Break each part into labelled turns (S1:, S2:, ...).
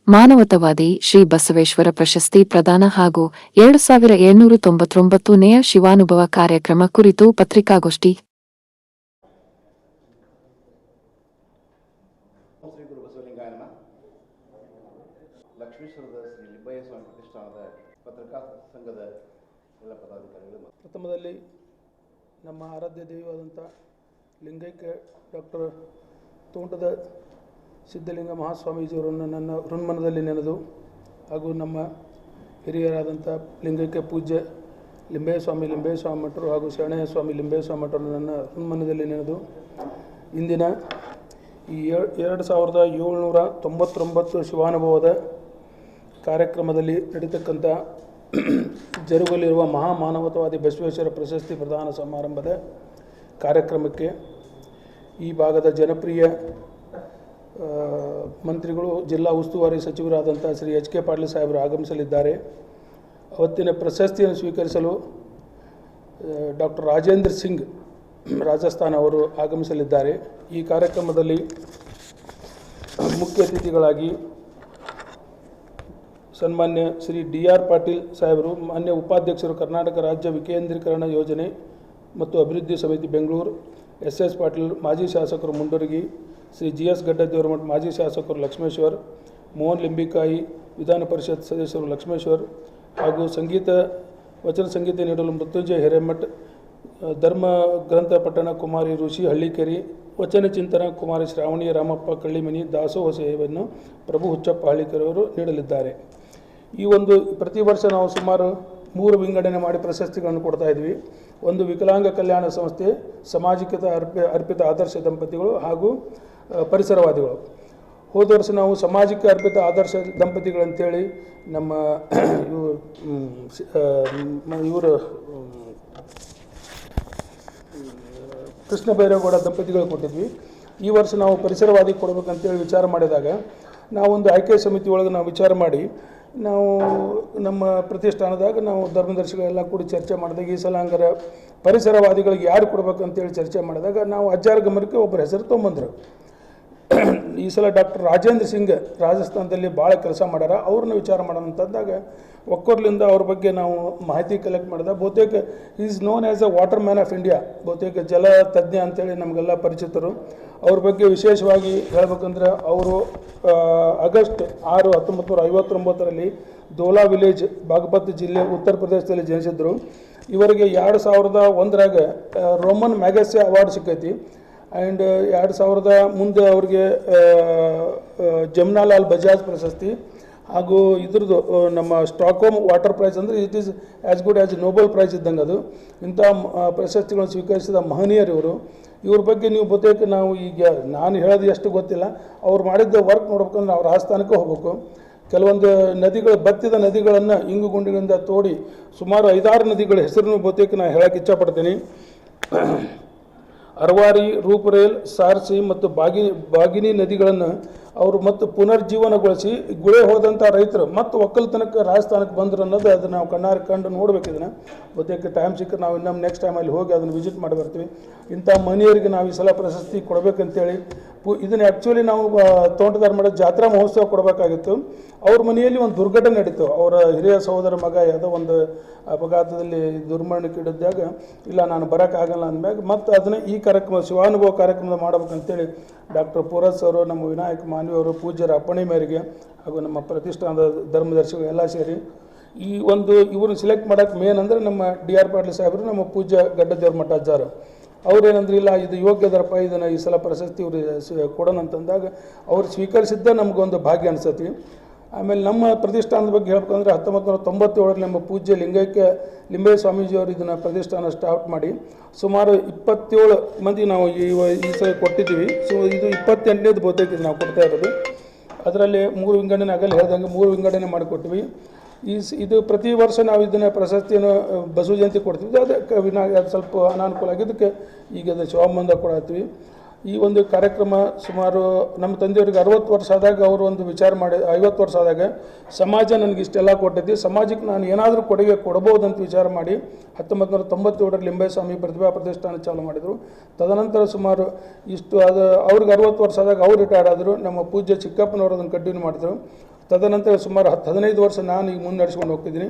S1: ಮಾನವತಾವಾದಿ ಶ್ರೀ ಬಸವೇಶ್ವರ ಪ್ರಶಸ್ತಿ ಪ್ರದಾನ ಹಾಗೂ 2799ನೇ ಶಿವಾನುಭವ ಕಾರ್ಯಕ್ರಮ ಕುರಿತು ಪತ್ರಿಕಾಗೋಷ್ಠಿ.
S2: ಶ್ರೀ ಗುರು ಬಸವಲಿಂಗಾಯ ನಮಃ. ಲಕ್ಷ್ಮೀಶ್ವರದ ಶ್ರೀ ಲಿಂಬಯ್ಯ ಸ್ವಾಮಿ ಪ್ರತಿಷ್ಠಾನದ ಪತ್ರಿಕಾ ಸಂಘದ ಎಲ್ಲ ಪದಾಧಿಕಾರಿಗಳು.
S3: ಪ್ರಥಮದಲ್ಲಿ ನಮ್ಮ ಆರಾಧ್ಯ ದೇವಿಯಾದಂಥ ಲಿಂಗೈಕ್ಯ ಡಾಕ್ಟರ್ ತೋಂಟದ ಸಿದ್ಧಲಿಂಗ ಮಹಾಸ್ವಾಮೀಜಿಯವರನ್ನು ನನ್ನ ಹೃನ್ಮನದಲ್ಲಿ ನೆನೆದು ಹಾಗೂ ನಮ್ಮ ಹಿರಿಯರಾದಂಥ ಲಿಂಗೈಕ್ಯ ಪೂಜ್ಯ ಲಿಂಬಯ್ಯ ಸ್ವಾಮಿ ಮಠರು ಹಾಗೂ ಶರಣಯ್ಯ ಸ್ವಾಮಿ ಲಿಂಬಯ್ಯ ಸ್ವಾಮಿ ಮಠರನ್ನು ನನ್ನ ಹೃನ್ಮನದಲ್ಲಿ ನೆನೆದು ಇಂದಿನ ಈ 2799 ಶಿವಾನುಭವದ ಕಾರ್ಯಕ್ರಮದಲ್ಲಿ ನಡೀತಕ್ಕಂಥ ಜರುಗಲಿರುವ ಮಹಾಮಾನವತಾವಾದಿ ಬಸವೇಶ್ವರ ಪ್ರಶಸ್ತಿ ಪ್ರದಾನ ಸಮಾರಂಭದ ಕಾರ್ಯಕ್ರಮಕ್ಕೆ ಈ ಭಾಗದ ಜನಪ್ರಿಯ ಮಂತ್ರಿಗಳು, ಜಿಲ್ಲಾ ಉಸ್ತುವಾರಿ ಸಚಿವರಾದಂಥ ಶ್ರೀ ಎಚ್ ಕೆ ಪಾಟೀಲ್ ಸಾಹೇಬರು ಆಗಮಿಸಲಿದ್ದಾರೆ. ಅವತ್ತಿನ ಪ್ರಶಸ್ತಿಯನ್ನು ಸ್ವೀಕರಿಸಲು ಡಾಕ್ಟರ್ ರಾಜೇಂದ್ರ ಸಿಂಗ್ ರಾಜಸ್ಥಾನ ಅವರು ಆಗಮಿಸಲಿದ್ದಾರೆ. ಈ ಕಾರ್ಯಕ್ರಮದಲ್ಲಿ ಮುಖ್ಯ ಅತಿಥಿಗಳಾಗಿ ಸನ್ಮಾನ್ಯ ಶ್ರೀ DR ಪಾಟೀಲ್ ಸಾಹೇಬರು, ಮಾನ್ಯ ಉಪಾಧ್ಯಕ್ಷರು, ಕರ್ನಾಟಕ ರಾಜ್ಯ ವಿಕೇಂದ್ರೀಕರಣ ಯೋಜನೆ ಮತ್ತು ಅಭಿವೃದ್ಧಿ ಸಮಿತಿ ಬೆಂಗಳೂರು, SS ಪಾಟೀಲ್ ಮಾಜಿ ಶಾಸಕರು ಮುಂಡರಗಿ, ಶ್ರೀ GS ಗಡ್ಡದೇವರಮಠ ಮಾಜಿ ಶಾಸಕರು ಲಕ್ಷ್ಮೇಶ್ವರ್, ಮೋಹನ್ ಲಿಂಬಿಕಾಯಿ ವಿಧಾನ ಪರಿಷತ್ ಸದಸ್ಯರು ಲಕ್ಷ್ಮೇಶ್ವರ್, ಹಾಗೂ ವಚನ ಸಂಗೀತ ನೀಡಲು ಮೃತ್ಯುಂಜಯ ಹಿರೇಮಠ, ಧರ್ಮ ಗ್ರಂಥ ಪಠಣ ಕುಮಾರಿ ಋಷಿ ಹಳ್ಳಿಕೆರಿ, ವಚನ ಚಿಂತನ ಕುಮಾರಿ ಶ್ರಾವಣಿ ರಾಮಪ್ಪ ಕಳ್ಳಿಮನಿ, ದಾಸೋಹ ಸೇವೆಯನ್ನು ಪ್ರಭು ಹುಚ್ಚಪ್ಪ ಹಳ್ಳಿಕೆರೆಯವರು ನೀಡಲಿದ್ದಾರೆ. ಈ ಒಂದು ಪ್ರತಿ ವರ್ಷ ನಾವು ಸುಮಾರು 3 ವಿಂಗಡಣೆ ಮಾಡಿ ಪ್ರಶಸ್ತಿಗಳನ್ನು ಕೊಡ್ತಾ ಇದ್ವಿ. ಒಂದು ವಿಕಲಾಂಗ ಕಲ್ಯಾಣ ಸಂಸ್ಥೆ, ಸಮಾಜಕ್ಕೆ ಅರ್ಪಿತ ಆದರ್ಶ ದಂಪತಿಗಳು ಹಾಗೂ ಪರಿಸರವಾದಿಗಳು. ಹೋದ ವರ್ಷ ನಾವು ಸಮಾಜಕ್ಕೆ ಅರ್ಪಿತ ಆದರ್ಶ ದಂಪತಿಗಳಂತೇಳಿ ನಮ್ಮ ಇವರು ಕೃಷ್ಣ ಬೈರೇಗೌಡ ದಂಪತಿಗಳು ಕೊಟ್ಟಿದ್ವಿ. ಈ ವರ್ಷ ನಾವು ಪರಿಸರವಾದಿ ಕೊಡಬೇಕಂತೇಳಿ ವಿಚಾರ ಮಾಡಿದಾಗ ನಾವೊಂದು ಆಯ್ಕೆ ಸಮಿತಿ ಒಳಗೆ ನಾವು ವಿಚಾರ ಮಾಡಿ ನಾವು ನಮ್ಮ ಪ್ರತಿಷ್ಠಾನದಾಗ ನಾವು ಧರ್ಮದರ್ಶಿಗಳೆಲ್ಲ ಕೂಡಿ ಚರ್ಚೆ ಮಾಡಿದಾಗ ಈ ಸಲ ಹಂಗಾರೆ ಪರಿಸರವಾದಿಗಳಿಗೆ ಯಾರು ಕೊಡಬೇಕಂತೇಳಿ ಚರ್ಚೆ ಮಾಡಿದಾಗ ನಾವು ಅಜ್ಜಾರ ಗಮನಕ್ಕೆ ಒಬ್ಬರ ಹೆಸರು ತೊಗೊಂಬಂದರು. ಈ ಸಲ ಡಾಕ್ಟರ್ ರಾಜೇಂದ್ರ ಸಿಂಗ್ ರಾಜಸ್ಥಾನದಲ್ಲಿ ಭಾಳ ಕೆಲಸ ಮಾಡ್ಯಾರ, ಅವ್ರನ್ನ ವಿಚಾರ ಮಾಡೋಣ ಅಂತಂದಾಗ ಒಕ್ಕೊರ್ಲಿಂದ ಅವ್ರ ಬಗ್ಗೆ ನಾವು ಮಾಹಿತಿ ಕಲೆಕ್ಟ್ ಮಾಡಿದಾಗ ಬಹುತೇಕ is known as a water man of India, ಬಹುತೇಕ ಜಲ ತಜ್ಞ ಅಂತೇಳಿ ನಮಗೆಲ್ಲ ಪರಿಚಿತರು. ಅವ್ರ ಬಗ್ಗೆ ವಿಶೇಷವಾಗಿ ಹೇಳ್ಬೇಕಂದ್ರೆ ಅವರು ಆಗಸ್ಟ್ 6, 1959ರಲ್ಲಿ ದೋಲಾ ವಿಲೇಜ್, ಬಾಗಪತ್ ಜಿಲ್ಲೆ, ಉತ್ತರ ಪ್ರದೇಶದಲ್ಲಿ ಜನಿಸಿದ್ರು. ಇವರಿಗೆ 2001ರಾಗ ರೋಮನ್ ಮ್ಯಾಗಸೆ ಅವಾರ್ಡ್ ಸಿಕ್ಕೈತಿ. ಆ್ಯಂಡ್ 2000 ಮುಂದೆ ಅವ್ರಿಗೆ ಜಮ್ನಾಲಾಲ್ ಬಜಾಜ್ ಪ್ರಶಸ್ತಿ ಹಾಗೂ ಇದ್ರದ್ದು ನಮ್ಮ ಸ್ಟಾಕ್ಹೋಮ್ ವಾಟರ್ ಪ್ರೈಸ್, ಅಂದರೆ it is as good as Nobel prize ಇದ್ದಂಗೆ ಅದು. ಇಂಥ ಪ್ರಶಸ್ತಿಗಳನ್ನು ಸ್ವೀಕರಿಸಿದ ಮಹನೀಯರಿವರು. ಇವ್ರ ಬಗ್ಗೆ ನೀವು ಬಹುತೇಕ ನಾವು ಈಗ ನಾನು ಹೇಳೋದು ಎಷ್ಟು ಗೊತ್ತಿಲ್ಲ, ಅವ್ರು ಮಾಡಿದ್ದ ವರ್ಕ್ ನೋಡ್ಬೇಕಂದ್ರೆ ನಾವು ರಾಜಸ್ಥಾನಕ್ಕೆ ಹೋಗ್ಬೇಕು. ಕೆಲವೊಂದು ನದಿಗಳು, ಬತ್ತಿದ ನದಿಗಳನ್ನು ಇಂಗು ಗುಂಡಿಗಳಿಂದ ತೋಡಿ ಸುಮಾರು 5-6 ನದಿಗಳ ಹೆಸರನ್ನು ಬಹುತೇಕ ನಾನು ಹೇಳೋಕ್ಕೆ ಇಚ್ಛಪಡ್ತೀನಿ. ಅರವಾರಿ, ರೂಪರೇಲ್, ಸಾರ್ಸಿ ಮತ್ತು ಬಾಗಿನಿ ನದಿಗಳನ್ನು ಅವರು ಮತ್ತು ಪುನರ್ಜೀವನಗೊಳಿಸಿ ಗುಳೆ ಹೋದಂಥ ರೈತರು ಮತ್ತು ಒಕ್ಕಲ್ತನಕ್ಕೆ ರಾಜಸ್ಥಾನಕ್ಕೆ ಬಂದರು ಅನ್ನೋದು ಅದನ್ನು ನಾವು ಕಣ್ಣಾರೆ ಕಂಡು ನೋಡಬೇಕಿದ್ದನ್ನು. ಬಹುತೇಕ ಟೈಮ್ ಸಿಕ್ಕರೆ ನಾವು ಇನ್ನೊಮ್ಮೆ ನೆಕ್ಸ್ಟ್ ಟೈಮಲ್ಲಿ ಹೋಗಿ ಅದನ್ನು ವಿಸಿಟ್ ಮಾಡಿ ಬರ್ತೀವಿ. ಇಂಥ ಮನೆಯವರಿಗೆ ನಾವು ಈ ಸಲ ಪ್ರಶಸ್ತಿ ಕೊಡಬೇಕಂತೇಳಿ ಇದನ್ನು ಆ್ಯಕ್ಚುಲಿ ನಾವು ತೋಂಟದಾರ ಮಠದ ಜಾತ್ರಾ ಮಹೋತ್ಸವ ಕೊಡಬೇಕಾಗಿತ್ತು. ಅವ್ರ ಮನೆಯಲ್ಲಿ ಒಂದು ದುರ್ಘಟನೆ ನಡೀತು. ಅವರ ಹಿರಿಯ ಸಹೋದರ ಮಗ ಯಾವುದೋ ಒಂದು ಅಪಘಾತದಲ್ಲಿ ದುರ್ಮರಣಕ್ಕಿಡಿದಾಗ ಇಲ್ಲ ನಾನು ಬರೋಕ್ಕಾಗಲ್ಲ ಅಂದಮ್ಯಾಗ ಮತ್ತು ಅದನ್ನು ಈ ಕಾರ್ಯಕ್ರಮ ಶಿವಾನುಭವ ಕಾರ್ಯಕ್ರಮ ಮಾಡಬೇಕಂತೇಳಿ ಡಾಕ್ಟರ್ ಪೂರಸ್ ಅವರು, ನಮ್ಮ ವಿನಾಯಕ ಮಾನ್ವಿಯವರು, ಪೂಜ್ಯರ ಅಪ್ಪಣೆ ಮೇರೆಗೆ ಹಾಗೂ ನಮ್ಮ ಪ್ರತಿಷ್ಠಾನದ ಧರ್ಮದರ್ಶಿಗಳು ಎಲ್ಲ ಸೇರಿ ಈ ಒಂದು ಇವ್ರನ್ನ ಸಿಲೆಕ್ಟ್ ಮಾಡೋಕ್ಕೆ ಮೇನ್ ಅಂದರೆ ನಮ್ಮ DR ಪಾಟೀಲ್ ಸಾಹೇಬರು, ನಮ್ಮ ಪೂಜ್ಯ ಗಡ್ಡದೇವ್ರ ಮಠ ಅಜ್ಜಾರು. ಅವ್ರೇನಂದ್ರೆ ಇಲ್ಲ ಇದು ಯೋಗ್ಯದರಪ್ಪ, ಇದನ್ನು ಈ ಸಲ ಪ್ರಶಸ್ತಿ ಇವ್ರು ಕೊಡೋಣ ಅಂತಂದಾಗ ಅವ್ರು ಸ್ವೀಕರಿಸಿದ್ದ ನಮಗೊಂದು ಭಾಗ್ಯ ಅನಿಸತಿ. ಆಮೇಲೆ ನಮ್ಮ ಪ್ರತಿಷ್ಠಾನದ ಬಗ್ಗೆ ಹೇಳ್ಬೇಕಂದ್ರೆ 1997ರಲ್ಲಿ ನಮ್ಮ ಪೂಜ್ಯ ಲಿಂಬಯ್ಯ ಸ್ವಾಮೀಜಿಯವರು ಇದನ್ನು ಪ್ರತಿಷ್ಠಾನ ಸ್ಟಾರ್ಟ್ ಮಾಡಿ ಸುಮಾರು 27 ಮಂದಿ ನಾವು ಈ ಸಲ ಕೊಟ್ಟಿದ್ದೀವಿ. ಸೊ ಇದು 28ನೇದು ಬಹುತೇಕ ಇದು ನಾವು ಕೊಡ್ತಾ ಇರೋದು. ಅದರಲ್ಲಿ 3 ವಿಂಗಡಣೆ ಆಗಲ್ಲ ಹೇಳ್ದಂಗೆ 3 ವಿಂಗಡಣೆ ಮಾಡಿಕೊಟ್ವಿ. ಇದು ಪ್ರತಿ ವರ್ಷ ನಾವು ಇದನ್ನು ಪ್ರಶಸ್ತಿಯನ್ನು ಬಸವ ಜಯಂತಿ ಕೊಡ್ತೀವಿ. ಅದಕ್ಕೆ ಅದು ಸ್ವಲ್ಪ ಅನಾನುಕೂಲ ಆಗಿದ್ದಕ್ಕೆ ಈಗ ಅದು ಶಿವಮೊಗ್ಗದಿಂದ ಕೊಡತ್ತೀವಿ. ಈ ಒಂದು ಕಾರ್ಯಕ್ರಮ ಸುಮಾರು ನಮ್ಮ ತಂದೆಯವರಿಗೆ 60 ವರ್ಷ ಆದಾಗ ಅವರು ಒಂದು ವಿಚಾರ ಮಾಡಿ 50 ವರ್ಷ ಆದಾಗ ಸಮಾಜ ನನಗೆ ಇಷ್ಟೆಲ್ಲ ಕೊಟ್ಟಿದ್ದೆ, ಸಮಾಜಕ್ಕೆ ನಾನು ಏನಾದರೂ ಕೊಡುಗೆ ಕೊಡ್ಬೋದಂತ ವಿಚಾರ ಮಾಡಿ 1997ರಲ್ಲಿ ಲಿಂಬಯ್ಯ ಸ್ವಾಮಿ ಪ್ರತಿಭಾ ಪ್ರತಿಷ್ಠಾನ ಚಾಲೂ ಮಾಡಿದರು. ತದನಂತರ ಸುಮಾರು ಇಷ್ಟು ಅದು ಅವ್ರಿಗೆ 60 ವರ್ಷ ಆದಾಗ ಅವ್ರು ರಿಟೈರ್ಡ್ ಆದರು. ನಮ್ಮ ಪೂಜ್ಯ ಚಿಕ್ಕಪ್ಪನವರು ಅದನ್ನು ಕಂಟಿನ್ಯೂ ಮಾಡಿದರು. ತದನಂತರ ಸುಮಾರು 10-15 ವರ್ಷ ನಾನು ಈಗ ಮುನ್ನಡೆಸ್ಕೊಂಡು ಹೋಗ್ತಿದ್ದೀನಿ.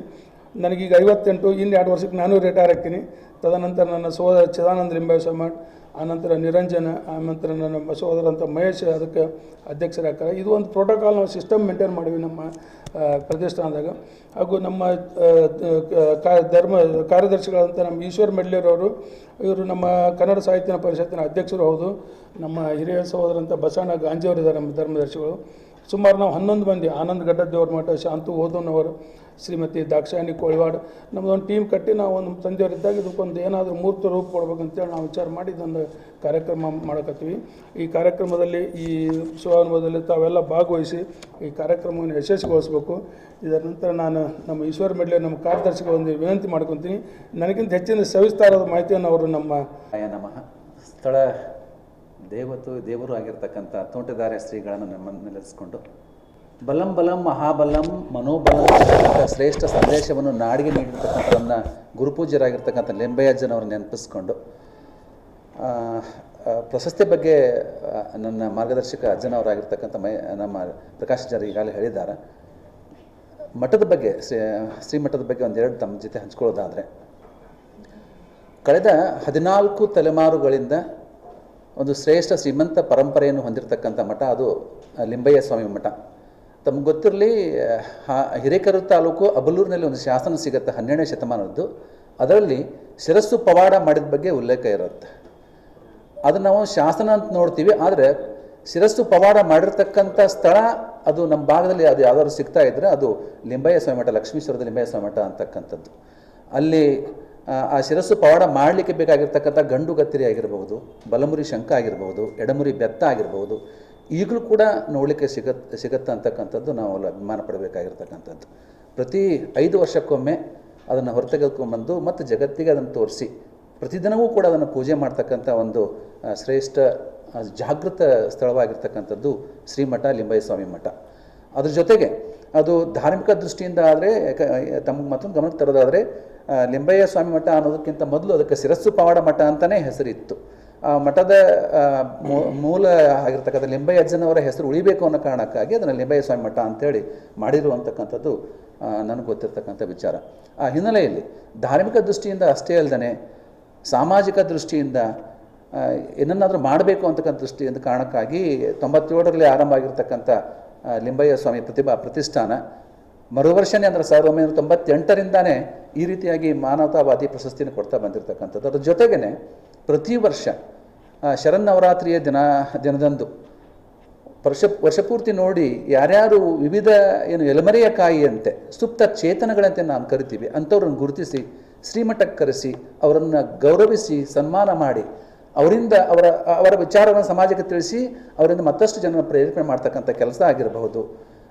S3: ನನಗೀಗ 58, ಇನ್ನು 2 ವರ್ಷಕ್ಕೆ ನಾನು ರಿಟೈರ್ ಆಗ್ತೀನಿ. ತದನಂತರ ನನ್ನ ಸೋದರ ಚಿದಾನಂದ ಲಿಂಬಾಯಸ್ವಾಮಿ ಸ್ವಾಮಿ, ಆನಂತರ ನಿರಂಜನ, ಆನಂತರ ನನ್ನ ಸೋದರ ಅಂತ ಮಹೇಶ್ ಅದಕ್ಕೆ ಅಧ್ಯಕ್ಷರಾಗ್ತಾರೆ. ಇದು ಒಂದು ಪ್ರೋಟೋಕಾಲ್ ನಾವು ಸಿಸ್ಟಮ್ ಮೇಂಟೈನ್ ಮಾಡಿವಿ ನಮ್ಮ ಪ್ರತಿಷ್ಠಾನದಾಗ. ಹಾಗೂ ನಮ್ಮ ಕಾರ್ಯದರ್ಶಿಗಳಂತ ನಮ್ಮ ಈಶ್ವರ್ ಮೆಡ್ಲೇರವರು, ಇವರು ನಮ್ಮ ಕನ್ನಡ ಸಾಹಿತ್ಯ ಪರಿಷತ್ತಿನ ಅಧ್ಯಕ್ಷರು ಹೌದು. ನಮ್ಮ ಹಿರಿಯ ಸಹೋದರಂತ ಬಸವಣ್ಣ ಗಾಂಜಿಯವರಿದ್ದಾರೆ ನಮ್ಮ ಧರ್ಮದರ್ಶಿಗಳು. ಸುಮಾರು ನಾವು 11 ಮಂದಿ, ಆನಂದ್ ಗಡ್ಡದೇವ್ರ ಮಠ, ಶಾಂತು ಓದೋನವರು, ಶ್ರೀಮತಿ ದಾಕ್ಷಾಯಣಿ ಕೋಳಿವಾಡ್, ನಮ್ಮದೊಂದು ಟೀಮ್ ಕಟ್ಟಿ ನಾವು ಒಂದು ತಂದೆಯವರಿದ್ದಾಗ ಇದಕ್ಕೊಂದು ಏನಾದರೂ ಮೂರ್ತ ರೂಪ ಕೊಡ್ಬೇಕಂತೇಳಿ ನಾವು ವಿಚಾರ ಮಾಡಿ ಇದೊಂದು ಕಾರ್ಯಕ್ರಮ ಮಾಡಕತ್ತೀವಿ. ಈ ಕಾರ್ಯಕ್ರಮದಲ್ಲಿ ಈ ಶಿವಾನುಭವದಲ್ಲಿ ತಾವೆಲ್ಲ ಭಾಗವಹಿಸಿ ಈ ಕಾರ್ಯಕ್ರಮವನ್ನು ಯಶಸ್ವಿಗೊಳಿಸಬೇಕು. ಇದರ ನಂತರ ನಾನು ನಮ್ಮ ಈಶ್ವರ್ ಮೆಡ್ಲೆ ನಮ್ಮ ಕಾರ್ಯದರ್ಶಿಗೆ ಒಂದು ವಿನಂತಿ ಮಾಡ್ಕೊತೀನಿ. ನನಗಿಂತ ಹೆಚ್ಚಿನ ಸವಿಸ್ತಾರದ ಮಾಹಿತಿಯನ್ನು ಅವರು ನಮ್ಮ
S4: ನಮಃ ಸ್ಥಳ ದೇವರು ಆಗಿರ್ತಕ್ಕಂಥ ತೋಂಟದಾರ್ಯ ಶ್ರೀಗಳನ್ನು ನೆಲೆಸಿಕೊಂಡು ಬಲಂ ಬಲಂ ಮಹಾಬಲಂ ಮನೋಬಲಂ ಶ್ರೇಷ್ಠ ಸಂದೇಶವನ್ನು ನಾಡಿಗೆ ನೀಡಿರ್ತಕ್ಕಂಥವನ್ನ ಗುರುಪೂಜ್ಯರಾಗಿರ್ತಕ್ಕಂಥ ಲಿಂಬಯ್ಯಜ್ಜನವರು ನೆನಪಿಸ್ಕೊಂಡು ಪ್ರಶಸ್ತಿ ಬಗ್ಗೆ ನನ್ನ ಮಾರ್ಗದರ್ಶಕ ಅಜ್ಜನವರಾಗಿರ್ತಕ್ಕಂಥ ನಮ್ಮ ಪ್ರಕಾಶ್ ಅಜ್ಜರು ಈಗಾಗಲೇ ಹೇಳಿದ್ದಾರೆ. ಮಠದ ಬಗ್ಗೆ ಶ್ರೀಮಠದ ಬಗ್ಗೆ ಒಂದೆರಡು ತಮ್ಮ ಜೊತೆ ಹಂಚ್ಕೊಳ್ಳೋದಾದರೆ, ಕಳೆದ 14 ತಲೆಮಾರುಗಳಿಂದ ಒಂದು ಶ್ರೇಷ್ಠ ಶ್ರೀಮಂತ ಪರಂಪರೆಯನ್ನು ಹೊಂದಿರತಕ್ಕಂಥ ಮಠ ಅದು ಲಿಂಬಯ್ಯ ಸ್ವಾಮಿ ಮಠ. ತಮ್ಗೆ ಗೊತ್ತಿರಲಿ, ಹಿರೇಕೆರೂರು ತಾಲೂಕು ಅಬಲೂರಿನಲ್ಲಿ ಒಂದು ಶಾಸನ ಸಿಗುತ್ತೆ 12ನೇ ಶತಮಾನದ್ದು. ಅದರಲ್ಲಿ ಶಿರಸ್ಸು ಪವಾಡ ಮಾಡಿದ ಬಗ್ಗೆ ಉಲ್ಲೇಖ ಇರುತ್ತೆ. ಅದನ್ನು ನಾವು ಶಾಸನ ಅಂತ ನೋಡ್ತೀವಿ, ಆದರೆ ಶಿರಸ್ಸು ಪವಾಡ ಮಾಡಿರ್ತಕ್ಕಂಥ ಸ್ಥಳ ಅದು ನಮ್ಮ ಭಾಗದಲ್ಲಿ ಅದು ಯಾವ್ದಾದ್ರು ಸಿಗ್ತಾ ಇದ್ದರೆ ಅದು ಲಿಂಬಯ್ಯ ಸ್ವಾಮಿ ಮಠ, ಲಕ್ಷ್ಮೀಶ್ವರದ ಲಿಂಬಯ್ಯ ಸ್ವಾಮಿ ಮಠ ಅಂತಕ್ಕಂಥದ್ದು. ಅಲ್ಲಿ ಆ ಶಿರಸ್ಸು ಪವಾಡ ಮಾಡಲಿಕ್ಕೆ ಬೇಕಾಗಿರ್ತಕ್ಕಂಥ ಗಂಡು ಗತ್ತಿರಿ ಆಗಿರ್ಬೋದು, ಬಲಮುರಿ ಶಂಖ ಆಗಿರ್ಬೋದು, ಎಡಮುರಿ ಬೆತ್ತ ಆಗಿರ್ಬೋದು, ಈಗಲೂ ಕೂಡ ನೋಡಲಿಕ್ಕೆ ಸಿಗತ್ತೆ ಅಂತಕ್ಕಂಥದ್ದು ನಾವು ಅಭಿಮಾನ ಪಡಬೇಕಾಗಿರ್ತಕ್ಕಂಥದ್ದು. ಪ್ರತಿ 5 ವರ್ಷಕ್ಕೊಮ್ಮೆ ಅದನ್ನು ಹೊರತೆಗೆದುಕೊಂಡ್ಬಂದು ಮತ್ತು ಜಗತ್ತಿಗೆ ಅದನ್ನು ತೋರಿಸಿ ಪ್ರತಿದಿನವೂ ಕೂಡ ಅದನ್ನು ಪೂಜೆ ಮಾಡ್ತಕ್ಕಂಥ ಒಂದು ಶ್ರೇಷ್ಠ ಜಾಗೃತ ಸ್ಥಳವಾಗಿರ್ತಕ್ಕಂಥದ್ದು ಶ್ರೀಮಠ ಲಿಂಬಯ್ಯ ಸ್ವಾಮಿ ಮಠ. ಅದ್ರ ಜೊತೆಗೆ ಅದು ಧಾರ್ಮಿಕ ದೃಷ್ಟಿಯಿಂದ ಆದರೆ ತಮಗೆ ಮತ್ತೊಂದು ಗಮನಕ್ಕೆ ತರೋದಾದರೆ, ಲಿಂಬಯ್ಯ ಸ್ವಾಮಿ ಮಠ ಅನ್ನೋದಕ್ಕಿಂತ ಮೊದಲು ಅದಕ್ಕೆ ಶಿರಸ್ಸು ಪವಾಡ ಮಠ ಅಂತಲೇ ಹೆಸರಿತ್ತು. ಆ ಮಠದ ಮೂಲ ಆಗಿರ್ತಕ್ಕಂಥ ಲಿಂಬಯ್ಯ ಅಜ್ಜನವರ ಹೆಸರು ಉಳಿಬೇಕು ಅನ್ನೋ ಕಾರಣಕ್ಕಾಗಿ ಅದನ್ನು ಲಿಂಬಯ್ಯ ಸ್ವಾಮಿ ಮಠ ಅಂತೇಳಿ ಮಾಡಿರುವಂತಕ್ಕಂಥದ್ದು ನನಗೆ ಗೊತ್ತಿರ್ತಕ್ಕಂಥ ವಿಚಾರ. ಆ ಹಿನ್ನೆಲೆಯಲ್ಲಿ ಧಾರ್ಮಿಕ ದೃಷ್ಟಿಯಿಂದ ಅಷ್ಟೇ ಅಲ್ಲದೆ ಸಾಮಾಜಿಕ ದೃಷ್ಟಿಯಿಂದ ಏನನ್ನಾದರೂ ಮಾಡಬೇಕು ಅಂತಕ್ಕಂಥ ದೃಷ್ಟಿಯಿಂದ ಕಾರಣಕ್ಕಾಗಿ 97ರಲ್ಲಿ ಆರಂಭ ಆಗಿರ್ತಕ್ಕಂಥ ಲಿಂಬಯ್ಯ ಸ್ವಾಮಿ ಪ್ರತಿಷ್ಠಾನ ಮರುವರ್ಷನೇ ಅಂದರೆ 1998ರಿಂದಾನೇ ಈ ರೀತಿಯಾಗಿ ಮಾನವತಾವಾದಿ ಪ್ರಶಸ್ತಿಯನ್ನು ಕೊಡ್ತಾ ಬಂದಿರತಕ್ಕಂಥದ್ದು. ಅದ್ರ ಜೊತೆಗೇ ಪ್ರತಿ ವರ್ಷ ಶರನ್ನವರಾತ್ರಿಯ ದಿನದಂದು ವರ್ಷಪೂರ್ತಿ ನೋಡಿ ಯಾರ್ಯಾರು ವಿವಿಧ ಎಲೆಮರೆಯ ಕಾಯಿಯಂತೆ ಸುಪ್ತ ಚೇತನಗಳಂತೆ ನಾವು ಕರಿತೀವಿ ಅಂಥವ್ರನ್ನ ಗುರುತಿಸಿ ಶ್ರೀಮಠಕ್ಕೆ ಕರೆಸಿ ಅವರನ್ನು ಗೌರವಿಸಿ ಸನ್ಮಾನ ಮಾಡಿ ಅವರಿಂದ ಅವರ ವಿಚಾರವನ್ನು ಸಮಾಜಕ್ಕೆ ತಿಳಿಸಿ ಅವರಿಂದ ಮತ್ತಷ್ಟು ಜನರನ್ನು ಪ್ರೇರೇಪಣೆ ಮಾಡ್ತಕ್ಕಂಥ ಕೆಲಸ ಆಗಿರಬಹುದು.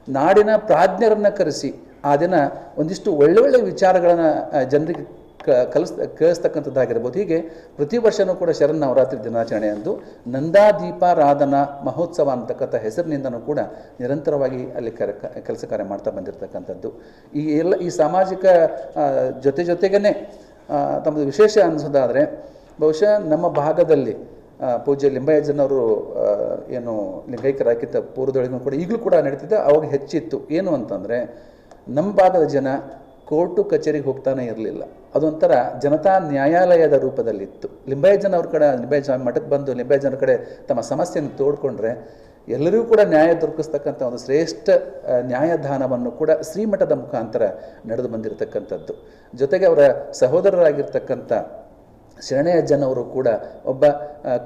S4: ನಾಡಿನ ಪ್ರಾಜ್ಞರನ್ನು ಕರೆಸಿ ಆ ದಿನ ಒಂದಿಷ್ಟು ಒಳ್ಳೊಳ್ಳೆ ವಿಚಾರಗಳನ್ನು ಜನರಿಗೆ ಕೇಳಿಸ್ತಕ್ಕಂಥದ್ದಾಗಿರ್ಬೋದು. ಹೀಗೆ ಪ್ರತಿ ವರ್ಷವೂ ಕೂಡ ಶರನ್ನವರಾತ್ರಿ ದಿನಾಚರಣೆಯಂದು ನಂದಾದೀಪಾರಾಧನಾ ಮಹೋತ್ಸವ ಅಂತಕ್ಕಂಥ ಹೆಸರಿನಿಂದನೂ ಕೂಡ ನಿರಂತರವಾಗಿ ಅಲ್ಲಿ ಕೆಲಸ ಕಾರ್ಯ ಮಾಡ್ತಾ ಬಂದಿರತಕ್ಕಂಥದ್ದು. ಈ ಸಾಮಾಜಿಕ ಜೊತೆಗೇ ತಮ್ಮದು ವಿಶೇಷ ಅನಿಸೋದಾದರೆ, ಬಹುಶಃ ನಮ್ಮ ಭಾಗದಲ್ಲಿ ಪೂಜ್ಯ ಲಿಂಬಯ್ಯಜ್ಜನವರು ಏನು ಲಿಂಗೈಕ್ಯರಾಗಿದ್ದ ಪೂರ್ವದೊಳಗೂ ಕೂಡ ಈಗಲೂ ಕೂಡ ನಡೀತಿದ್ದ, ಅವಾಗ ಹೆಚ್ಚಿತ್ತು. ಏನು ಅಂತಂದರೆ, ನಮ್ಮ ಭಾಗದ ಜನ ಕೋರ್ಟು ಕಚೇರಿಗೆ ಹೋಗ್ತಾನೆ ಇರಲಿಲ್ಲ. ಅದೊಂಥರ ಜನತಾ ನ್ಯಾಯಾಲಯದ ರೂಪದಲ್ಲಿತ್ತು. ಲಿಂಬಯ್ಯಜ್ಜನವ್ರ ಕಡೆ ಲಿಂಬಯ್ಯ ಮಠಕ್ಕೆ ಬಂದು ಲಿಂಬಯ್ಯಜ್ಜನ ಕಡೆ ತಮ್ಮ ಸಮಸ್ಯೆಯನ್ನು ತೋಡ್ಕೊಂಡ್ರೆ ಎಲ್ಲರಿಗೂ ಕೂಡ ನ್ಯಾಯ ದೊರಕಿಸ್ತಕ್ಕಂಥ ಒಂದು ಶ್ರೇಷ್ಠ ನ್ಯಾಯದಾನವನ್ನು ಕೂಡ ಶ್ರೀಮಠದ ಮುಖಾಂತರ ನಡೆದು ಬಂದಿರತಕ್ಕಂಥದ್ದು. ಜೊತೆಗೆ ಅವರ ಸಹೋದರರಾಗಿರ್ತಕ್ಕಂಥ ಶರಣಯ್ಯಜ್ಜನವರು ಕೂಡ ಒಬ್ಬ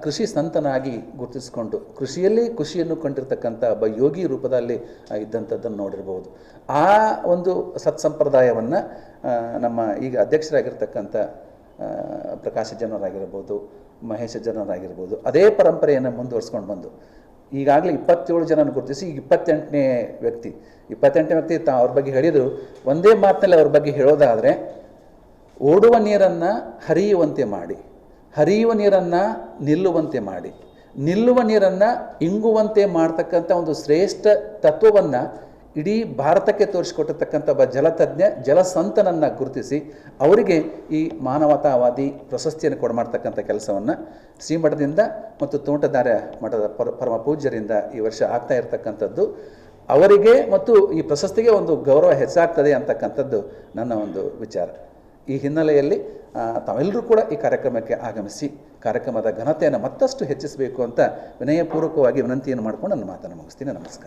S4: ಕೃಷಿ ಸಂತನಾಗಿ ಗುರುತಿಸಿಕೊಂಡು ಕೃಷಿಯಲ್ಲಿ ಖುಷಿಯನ್ನು ಕಂಡಿರ್ತಕ್ಕಂಥ ಒಬ್ಬ ಯೋಗಿ ರೂಪದಲ್ಲಿ ಇದ್ದಂಥದ್ದನ್ನು ನೋಡಿರ್ಬೋದು. ಆ ಒಂದು ಸತ್ಸಂಪ್ರದಾಯವನ್ನು ನಮ್ಮ ಈಗ ಅಧ್ಯಕ್ಷರಾಗಿರ್ತಕ್ಕಂಥ ಪ್ರಕಾಶ್ ಅಜ್ಜನವರಾಗಿರ್ಬೋದು, ಮಹೇಶ್ ಅಜ್ಜನವರಾಗಿರ್ಬೋದು ಅದೇ ಪರಂಪರೆಯನ್ನು ಮುಂದುವರಿಸ್ಕೊಂಡು ಬಂದು ಈಗಾಗಲೇ 27 ಜನನ ಗುರುತಿಸಿ ಈಗ 28ನೇ ವ್ಯಕ್ತಿ ಅವ್ರ ಬಗ್ಗೆ ಹೇಳಿದರು. ಒಂದೇ ಮಾತಿನಲ್ಲಿ ಅವ್ರ ಬಗ್ಗೆ ಹೇಳೋದಾದರೆ, ಓಡುವ ನೀರನ್ನು ಹರಿಯುವಂತೆ ಮಾಡಿ, ಹರಿಯುವ ನೀರನ್ನು ನಿಲ್ಲುವಂತೆ ಮಾಡಿ, ನಿಲ್ಲುವ ನೀರನ್ನು ಇಂಗುವಂತೆ ಮಾಡ್ತಕ್ಕಂಥ ಒಂದು ಶ್ರೇಷ್ಠ ತತ್ವವನ್ನು ಇಡೀ ಭಾರತಕ್ಕೆ ತೋರಿಸಿಕೊಟ್ಟಿರ್ತಕ್ಕಂಥ ಒಬ್ಬ ಜಲತಜ್ಞ ಜಲಸಂತನನ್ನು ಗುರುತಿಸಿ ಅವರಿಗೆ ಈ ಮಾನವತಾವಾದಿ ಪ್ರಶಸ್ತಿಯನ್ನು ಕೊಡಮಾಡ್ತಕ್ಕಂಥ ಕೆಲಸವನ್ನು ಶ್ರೀಮಠದಿಂದ ಮತ್ತು ತೋಂಟದಾರ್ಯ ಮಠದ ಪರಮ ಪೂಜ್ಯರಿಂದ ಈ ವರ್ಷ ಆಗ್ತಾ ಇರತಕ್ಕಂಥದ್ದು. ಅವರಿಗೆ ಮತ್ತು ಈ ಪ್ರಶಸ್ತಿಗೆ ಒಂದು ಗೌರವ ಹೆಚ್ಚಾಗ್ತದೆ ಅಂತಕ್ಕಂಥದ್ದು ನನ್ನ ಒಂದು ವಿಚಾರ. ಈ ಹಿನ್ನೆಲೆಯಲ್ಲಿ ತಾವೆಲ್ಲರೂ ಕೂಡ ಈ ಕಾರ್ಯಕ್ರಮಕ್ಕೆ ಆಗಮಿಸಿ ಕಾರ್ಯಕ್ರಮದ ಘನತೆಯನ್ನು ಮತ್ತಷ್ಟು ಹೆಚ್ಚಿಸಬೇಕು ಅಂತ ವಿನಯಪೂರ್ವಕವಾಗಿ ವಿನಂತಿಯನ್ನು ಮಾಡಿಕೊಂಡು ನನ್ನ ಮಾತನ್ನು ಮುಗಿಸ್ತೀನಿ. ನಮಸ್ಕಾರ.